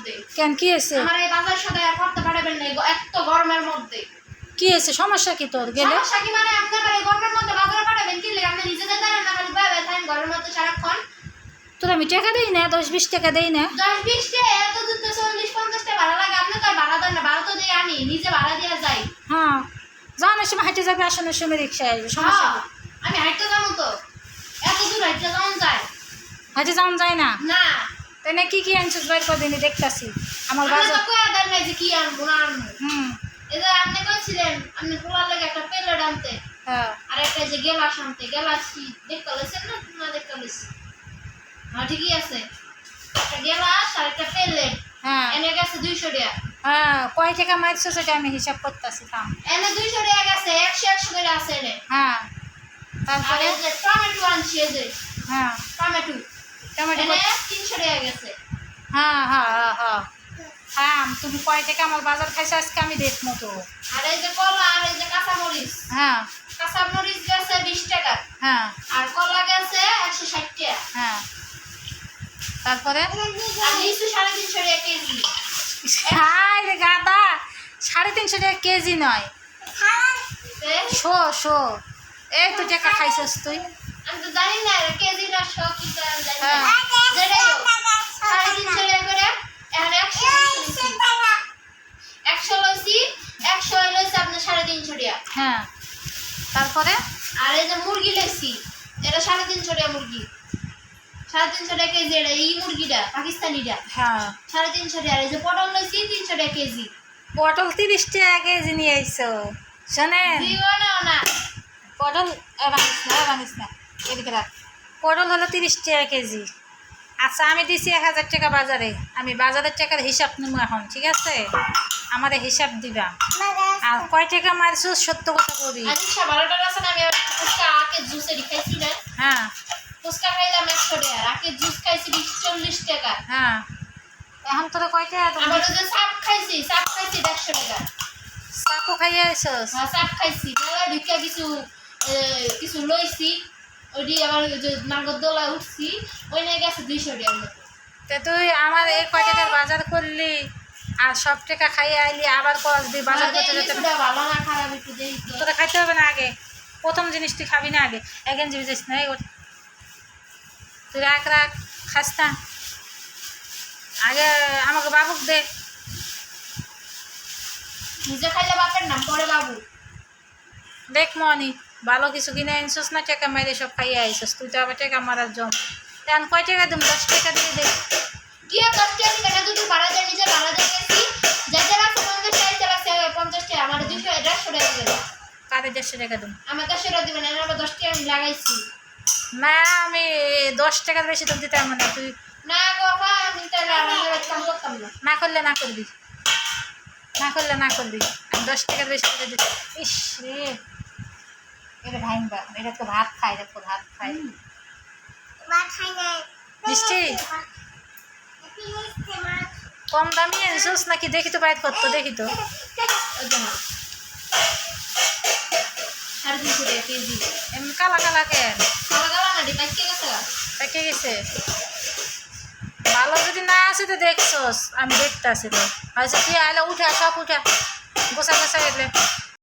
মধ্যে। কেন কি হয়েছে? আমার এই বাজার সদাই আর করতে পারবেন না এত গরমের মধ্যে। কি হয়েছে? সমস্যা কি তোর গেলে? সমস্যা কি মানে আপনি আমার এই গরমের মধ্যে বাজারে পাঠাবেন কি লাগে? আপনি নিজে যেতে না খালি বাইরে থাকেন ঘরের মধ্যে সারাক্ষণ। তোর আমি টাকা দেই না, 10-20 টাকা দেই না। 10-20 টাকা এত দূর তো 40-50 টাকা ভাড়া লাগে। আপনি তো আর ভাড়া দেন না, ভাড়া তো দেই আমি, নিজে ভাড়া দিয়ে যাই। হ্যাঁ, যাওয়ানোর সময় হাঁটে যাবে, আসানোর সময় রিক্সায় আসবে, সমস্যা হ্যাঁ, কি? আমি হাঁটতে যাবো তো, এত দূর হাঁটতে যাওয়া যায় হাঁটে যাওয়া যায় না? না। তাই না? কি কি আনছিস বাইর করে দিনই দেখতাছি আমার আপনি বাজার। তো কয়া দেন নাই যে কি আনবো না আনবো। হুম, এই যে আপনি কইছিলেন আপনি পোলার লাগে একটা প্লেট আনতে হ্যাঁ আর একটা যে গেলাস আনতে। গেলাস কি দেখতে লেছেন না দেখতে লেছেন? হ্যাঁ ঠিকই আছে, একটা গেলাস আর একটা প্লেট হ্যাঁ এনে গেছে 200 টাকা। হ্যাঁ, কয় টাকা মারছো সেটা আমি হিসাব করতেছি, থাম। এনে 200 টাকা গেছে, 100 করে আছে এনে। হ্যাঁ, আর তারপরে? এই যে টমেটো আনছি, এই যে হ্যাঁ, টমেটো টমেটো এনে 300 টাকা গেছে। হ্যাঁ হ্যাঁ হ্যাঁ হ্যাঁ, থাম। তুমি কয় টাকা আমার বাজার খাইছো আজকে আমি দেখবো তো। আর এই যে কলা আর এই যে কাঁচামরিচ, হ্যাঁ কাঁচামরিচ গেছে 20 টাকা হ্যাঁ আর কলা গেছে 160 টাকা হ্যাঁ, তারপরে? আর লিচু 350 টাকা কেজি। হাই রে গাদা, 350 টাকা কেজি নয়, শো শো। এই তো টাকা খাইছস তুই। আমি তো জানি না কেজি না শো কি জানি না। হ্যাঁ। যেটাই হোক 350 টাকা করে এখন 100 লইছি, 100 লইছি আপনার 350 টাকা। হ্যাঁ, তারপরে? আর এই যে মুরগি লইছি, এটা 350 টাকা মুরগি, 350 টাকা কেজি। এটা এই মুরগিটা পাকিস্তানিটা হ্যাঁ, 350 টাকা। আর এই যে পটল লইছি 300 টাকা কেজি। পটল 30 টাকা কেজি নিয়ে আইসো। শোনেন, জীবনেও না। পটল বানিস না, এদিকে রাখ। পটল হলো 30 টাকা কেজি। আচ্ছা, আমি দিছি 1000 টাকা বাজারে, আমি বাজারের টাকার হিসাব নেবো এখন, ঠিক আছে? আমারে হিসাব দিবা। আর কয় টাকা মারছো সত্য কথা কবি। আর রিক্সা ভাড়াটা আছে না, আমি আবার ফুচকা আখের জুসে খাইছি না। হ্যাঁ ফুচকা খাইলাম 100 টাকা, আখের জুস খাইছি 40 টাকা। হ্যাঁ, এখন তোরা কয় টাকা আবার ওই যে সাপ খাইছি 150 টাকা। চাকু খাইয়ে আইসস? হ্যাঁ, সাপ খাইছি মেলা ঢুকা কিছু লইছি। ওইটি আবার ওই যে নাগরদোলায় উঠছি, ওই নিয়ে গেছে 200 টাকার মতো। তা তুই আমার এই কয় টাকার বাজার করলি আর সব টাকা খাইয়ে আইলি, আবার কস দি বাজার করতে যেতে। লিচুটা ভালো না খারাপ একটু দেই তো। তোরা খাইতে হবে না আগে? প্রথম জিনিস তুই খাবি না আগে? একজন যাস না, তুই রাখ রাখ, খাস না আগে, আমাকে বাবুক দে। নিজে খাইলে বাপের নাম পরে বাবু। দেখ মনি, ভালো কিছু কিনে আনছিস না, টাকা মেরে সব খাইয়ে আইসস। তুই তো আবার টাকা মারার জম। এখন কয় টাকা দিম? 10 টাকা দিয়ে দে। কি আর 10 টাকা দিবে না? দুটো ভাড়া দিয়ে নিজে ভাড়া দিয়ে গেছি। যাইতে রাখছে 50 টাকা, যাইতে রাখছে 50 টাকা। আমার 150 টাকা দিবে। কারে 150 টাকা দিম? আমার 100 টাকা দিবে না, আবার 10 টাকা আমি লাগাইছি। না, আমি 10 টাকার বেশি তোর দিতে আমার না। তুই না গো বাবা, আমি তাহলে আমার কাম করতাম না। না করলে না করবি, না করলে না করবি। আমি 10 টাকার বেশি করে দিতে। ইস রে, এটা ভাঙবা, এটা তো ভাত খাই, এটা তো ভাত খাই। মিষ্টি কম দামি আনছিস নাকি? দেখি তো বাইর করতো, দেখি তো। ওই যে না। 350 টাকা কেজি। এমনি কালা কালা কেন? কালা কালা না, পাইকে গেছে গা। পেকে গেছে। ভালো যদি না আছে তো দেখছস, আমি দেখতে আসি তো। আচ্ছা তুই আইলে উঠা, সব উঠা, গোসা গোসা গেলে